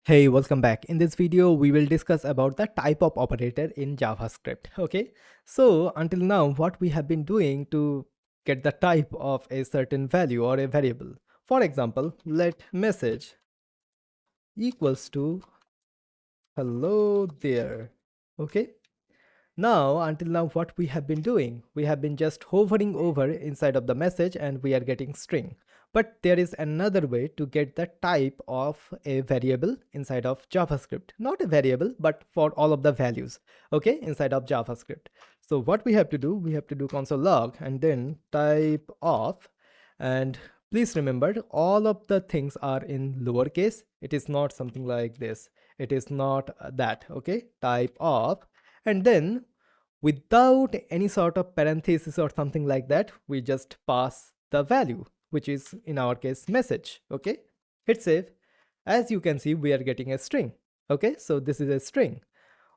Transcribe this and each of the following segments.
Hey, welcome back. In this video, we will discuss about the type of operator in JavaScript. Okay, so until now, what we have been doing to get the type of a certain value or a variable. For example, let message equals to hello there. Okay, now, until now, what we have been doing, we have been just hovering over inside of the message and we are getting string. But there is another way to get the type of a variable inside of JavaScript. Not a variable, but for all of the values, okay, inside of JavaScript. So what we have to do, we have to do console log and then type of, and please remember all of the things are in lowercase. It is not something like this. It is not that, okay, type of, and then without any sort of parenthesis or something like that, we just pass the value, which is in our case message. Okay, hit save. As you can see, we are getting a string. Okay, so this is a string.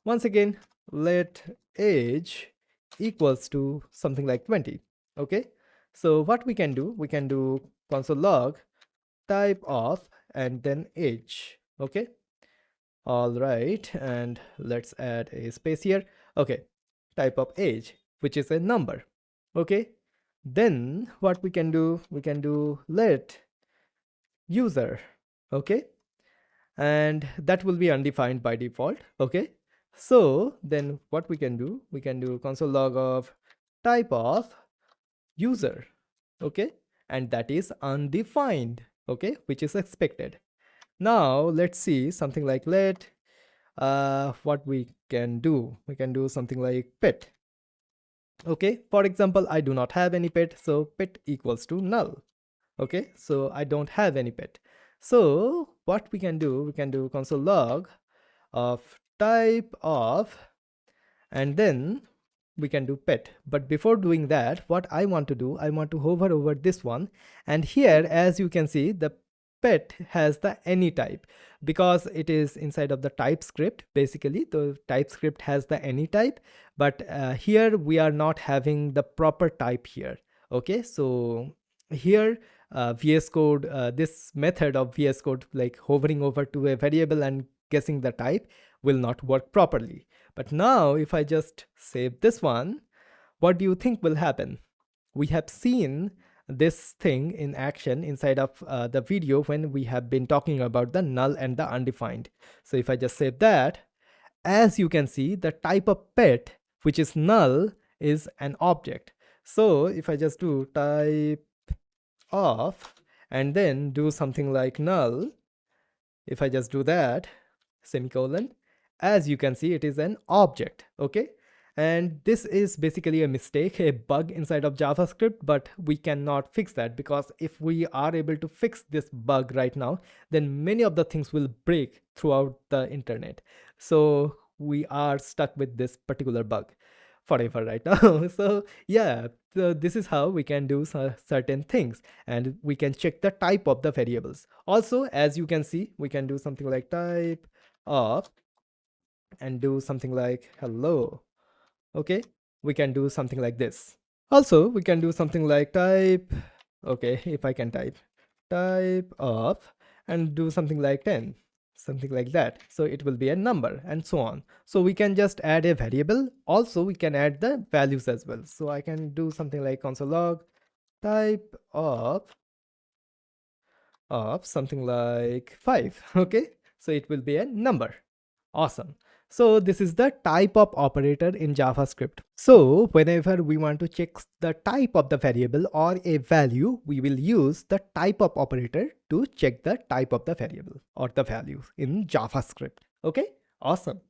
Once again, let age equals to something like 20. Okay, so what we can do console log type of and then age. Okay, all right, and let's add a space here. Okay, type of age, which is a number. Okay, then what we can do let user. Okay, and that will be undefined by default. Okay, so then what we can do console log of type of user. Okay, and that is undefined. Okay, which is expected. Now let's see something like let what we can do something like pet. Okay, for example, I do not have any pet, so pet equals to null. Okay, so I don't have any pet. So what we can do console log of type of, and then we can do pet. But before doing that, what I want to do, I want to hover over this one, and here as you can see, the pet has the any type because it is inside of the TypeScript. Basically the TypeScript has the any type, but here we are not having the proper type here. Okay, so here VS Code, this method of VS Code, like hovering over to a variable and guessing the type, will not work properly. But now if I just save this one, what do you think will happen? We have seen this thing in action inside of the video when we have been talking about the null and the undefined. So if I just save that, as you can see, the type of pet, which is null, is an object. So if I just do type of and then do something like null, if I just do that, semicolon, as you can see, it is an object. Okay, and this is basically a mistake, a bug inside of JavaScript, but we cannot fix that, because if we are able to fix this bug right now, then many of the things will break throughout the internet. So we are stuck with this particular bug forever right now. So yeah, so this is how we can do certain things, and we can check the type of the variables. Also, as you can see, we can do something like type of and do something like hello. Okay, we can do something like this. Also, we can do something like type, okay, if I can type of and do something like 10, something like that. So it will be a number and so on. So we can just add a variable. Also, we can add the values as well. So I can do something like console log type of something like 5. Okay, so it will be a number. Awesome. So this is the type of operator in JavaScript. So whenever we want to check the type of the variable or a value, we will use the type of operator to check the type of the variable or the value in JavaScript. Okay, awesome.